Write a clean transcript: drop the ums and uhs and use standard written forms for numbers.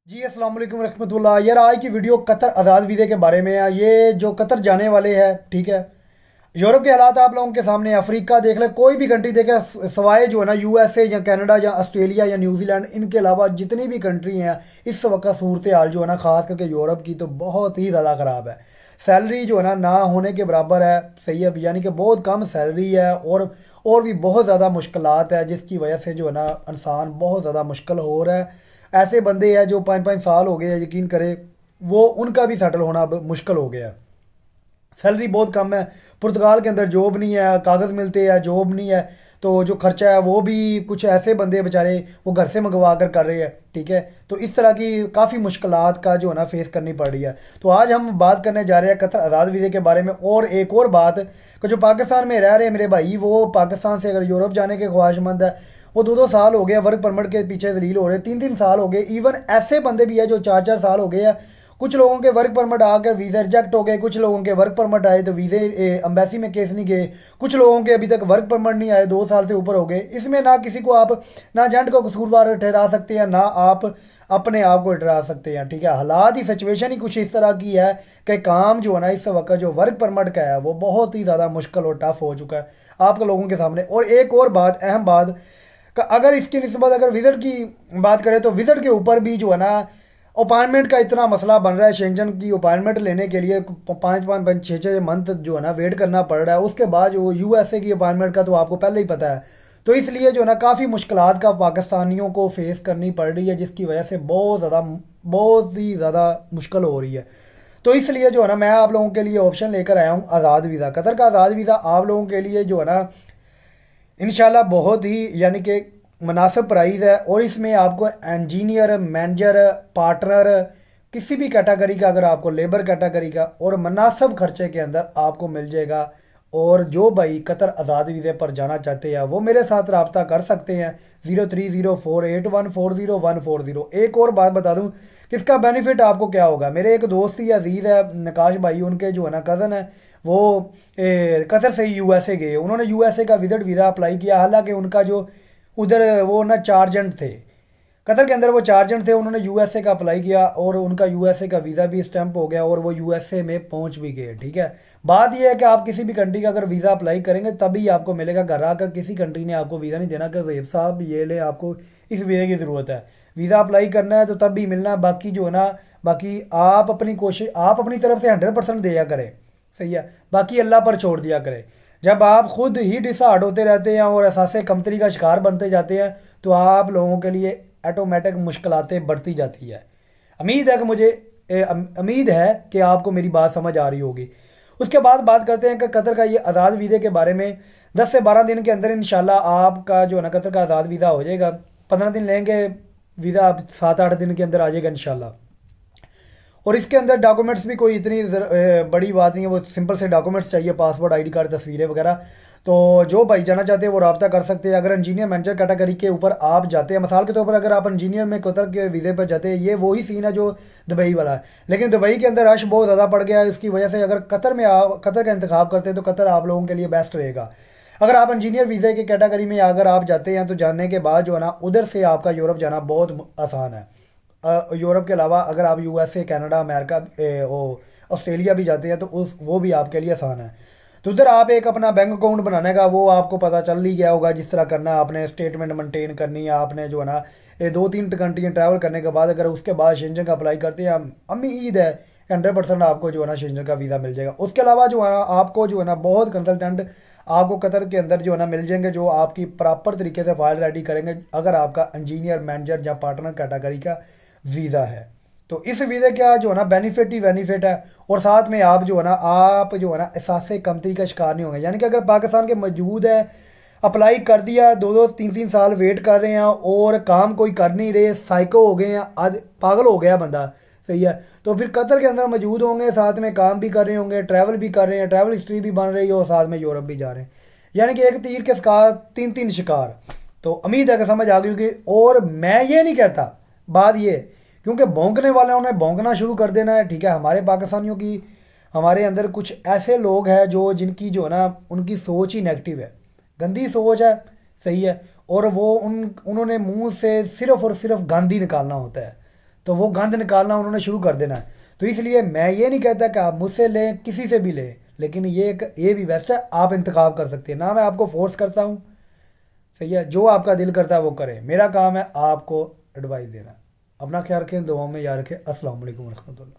जी अस्सलाम वालेकुम रहमतुल्लाह। यार आज की वीडियो कतर आज़ाद वीज़े के बारे में है। ये जो कतर जाने वाले हैं, ठीक है। यूरोप के हालात आप लोगों के सामने, अफ्रीका देख ले, कोई भी कंट्री देखे, सवाए जो है ना यूएसए या कनाडा या ऑस्ट्रेलिया या न्यूजीलैंड, इनके अलावा जितनी भी कंट्री हैं इस वक्त सूरत हाल जो है ना, ख़ास करके यूरोप की तो बहुत ही ज़्यादा ख़राब है। सैलरी जो है ना होने के बराबर है, सही है, यानी कि बहुत कम सैलरी है। और भी बहुत ज़्यादा मुश्किलात है, जिसकी वजह से जो है ना इंसान बहुत ज़्यादा मुश्किल हो रहा है। ऐसे बंदे हैं जो 5-5 साल हो गए, यकीन करें, वो उनका भी सेटल होना अब मुश्किल हो गया है। सैलरी बहुत कम है। पुर्तगाल के अंदर जॉब नहीं है, कागज़ मिलते हैं, जॉब नहीं है, तो जो खर्चा है वो भी कुछ ऐसे बंदे बेचारे वो घर से मंगवा कर रहे हैं, ठीक है। तो इस तरह की काफ़ी मुश्किलात का जो है ना फेस करनी पड़ रही है। तो आज हम बात करने जा रहे हैं कतर आज़ाद वीज़े के बारे में। और एक और बात कि जो पाकिस्तान में रह रहे हैं मेरे भाई, वो पाकिस्तान से अगर यूरोप जाने के ख्वाहिशमंद है, वो 2-2 साल हो गए वर्क परमिट के पीछे जलील हो रहे हैं, 3-3 साल हो गए। इवन ऐसे बंदे भी है जो 4-4 साल हो गए हैं। कुछ लोगों के वर्क परमिट आकर वीज़ा रिजेक्ट हो गए, कुछ लोगों के वर्क परमिट आए तो वीज़े एम्बेसी में केस नहीं गए, कुछ लोगों के अभी तक वर्क परमिट नहीं आए, 2 साल से ऊपर हो गए। इसमें ना किसी को आप ना एजेंट को कसूरवार ठहरा सकते हैं, ना आप अपने आप को ठहरा सकते हैं, ठीक है। हालात ही, सिचुएशन ही कुछ इस तरह की है कि काम जो है ना इस वक्त जो वर्क परमिट का है वो बहुत ही ज़्यादा मुश्किल और टफ हो चुका है आपके लोगों के सामने। और एक और बात, अहम बात, अगर इसकी निस्बत अगर विज़िट की बात करें तो विज़िट के ऊपर भी जो है ना अपॉइंटमेंट का इतना मसला बन रहा है। शेंजन की अपॉइंटमेंट लेने के लिए 5-5 6-6 मंथ जो है ना वेट करना पड़ रहा है। उसके बाद जो यूएसए की अपॉइंटमेंट का तो आपको पहले ही पता है। तो इसलिए जो है ना काफ़ी मुश्किलात का पाकिस्तानियों को फेस करनी पड़ रही है, जिसकी वजह से बहुत ही ज़्यादा मुश्किल हो रही है। तो इसलिए जो है ना मैं आप लोगों के लिए ऑप्शन लेकर आया हूँ आज़ाद वीज़ा। कतर का आज़ाद वीज़ा आप लोगों के लिए जो है ना इंशाल्लाह बहुत ही, यानी कि मुनासिब प्राइस है। और इसमें आपको इंजीनियर, मैनेजर, पार्टनर, किसी भी कैटेगरी का, अगर आपको लेबर कैटेगरी का, और मुनासिब खर्चे के अंदर आपको मिल जाएगा। और जो भाई कतर आज़ाद वीज़े पर जाना चाहते हैं वो मेरे साथ रब्ता कर सकते हैं, 03048140 140। एक और बात बता दूं कि इसका बेनिफिट आपको क्या होगा। मेरे एक दोस्त ही अजीज़ है, नकाश भाई, उनके जो है ना कज़न है, वो कतर से ही यूएसए गए। उन्होंने यूएसए का विजिट वीज़ा अप्लाई किया, हालांकि उनका जो उधर वो ना चार्जेंट थे, कतर के अंदर वो चार्जेंट थे। उन्होंने यूएसए का अप्लाई किया और उनका यूएसए का वीज़ा भी स्टैंप हो गया और वो यूएसए में पहुंच भी गए, ठीक है। बात यह है कि आप किसी भी कंट्री का अगर वीज़ा अप्लाई करेंगे तभी आपको मिलेगा। घर आकर किसी कंट्री ने आपको वीज़ा नहीं देना कि ज़ेब साहब ये ले, आपको इस वीज़े की ज़रूरत है, वीज़ा अप्लाई करना है तो तब भी मिलना है। बाकी जो है ना, बाकी आप अपनी कोशिश, आप अपनी तरफ से 100% दिया करें, सही है। बाकी अल्लाह पर छोड़ दिया करें। जब आप खुद ही डिसहार्ड होते रहते हैं और एहसास कमतरी का शिकार बनते जाते हैं तो आप लोगों के लिए ऑटोमेटिक मुश्किलातें बढ़ती जाती है। उम्मीद है कि उम्मीद है कि आपको मेरी बात समझ आ रही होगी। उसके बाद बात करते हैं कि कतर का ये आज़ाद वीज़े के बारे में। 10 से 12 दिन के अंदर इंशाल्लाह आपका जो है ना कतर का आज़ाद वीज़ा हो जाएगा। 15 दिन लेंगे वीज़ा, आप 7-8 दिन के अंदर आ जाएगा इंशाल्लाह। और इसके अंदर डॉक्यूमेंट्स भी कोई इतनी बड़ी बात नहीं है, वो सिंपल से डॉक्यूमेंट्स चाहिए, पासपोर्ट, आईडी कार्ड, तस्वीरें वगैरह। तो जो भाई जाना चाहते हैं वो रब्ता कर सकते हैं। अगर इंजीनियर मैनेजर कैटेगरी के ऊपर आप जाते हैं, मिसाल के तौर पर अगर आप इंजीनियर में कतर के वीज़े पर जाते हैं, ये वही सीन है जो दुबई वाला है, लेकिन दुबई के अंदर रश बहुत ज़्यादा पड़ गया है। इसकी वजह से अगर कतर का इंतखाब करते हैं तो कतर आप लोगों के लिए बेस्ट रहेगा। अगर आप इंजीनियर वीज़े की कैटेगरी में अगर आप जाते हैं तो जाने के बाद जो है ना उधर से आपका यूरोप जाना बहुत आसान है। यूरोप के अलावा अगर आप यूएसए, कनाडा, अमेरिका, ऑस्ट्रेलिया भी जाते हैं तो वो भी आपके लिए आसान है। तो उधर आप एक अपना बैंक अकाउंट बनाने का वो आपको पता चल ही गया होगा, जिस तरह करना है। आपने स्टेटमेंट मेंटेन करनी है, आपने जो है ना ये 2-3 कंट्रियाँ ट्रैवल करने के बाद अगर उसके बाद शेंजन का अप्लाई करते हैं, उम्मीद है 100% आपको जो है ना शेंजन का वीज़ा मिल जाएगा। उसके अलावा जो है ना आपको जो है ना बहुत कंसल्टेंट आपको कतर के अंदर जो है ना मिल जाएंगे, जो आपकी प्रॉपर तरीके से फाइल रेडी करेंगे अगर आपका इंजीनियर, मैनेजर या पार्टनर कैटेगरी का वीज़ा है। तो इस वीज़े का जो है ना बेनिफिट ही बेनिफिट है। और साथ में आप जो है ना एहसास कमतरी का शिकार नहीं होंगे। यानी कि अगर पाकिस्तान के मौजूद है, अप्लाई कर दिया, 2-2 3-3 साल वेट कर रहे हैं और काम कोई कर नहीं रहे, साइको हो गए हैं, आज पागल हो गया बंदा, सही है, तो फिर कतर के अंदर मौजूद होंगे, साथ में काम भी कर रहे होंगे, ट्रैवल भी कर रहे हैं, ट्रैवल हिस्ट्री भी बन रही है और साथ में यूरोप भी जा रहे हैं। यानी कि एक तीर के शिकार, 3-3 शिकार। तो उम्मीद है कि समझ आ गई होगी। और मैं ये नहीं कहता, बात ये, क्योंकि भौंकने वालों ने भौंकना शुरू कर देना है, ठीक है। हमारे पाकिस्तानियों की, हमारे अंदर कुछ ऐसे लोग हैं जो जिनकी जो है ना उनकी सोच ही नेगेटिव है, गंदी सोच है, सही है। और वो उन्होंने मुंह से सिर्फ और सिर्फ गंद ही निकालना होता है। तो वो गंद निकालना उन्होंने शुरू कर देना है। तो इसलिए मैं ये नहीं कहता कि आप मुझसे लें, किसी से भी लें, लेकिन ये भी बेस्ट है, आप इंतखाब कर सकते हैं ना, मैं आपको फोर्स करता हूँ। सही है, जो आपका दिल करता है वो करें, मेरा काम है आपको एडवाइस देना। अपना ख्याल रखें, दुआओं में याद रखें। अस्सलाम वालेकुम रहमतुल्लाह।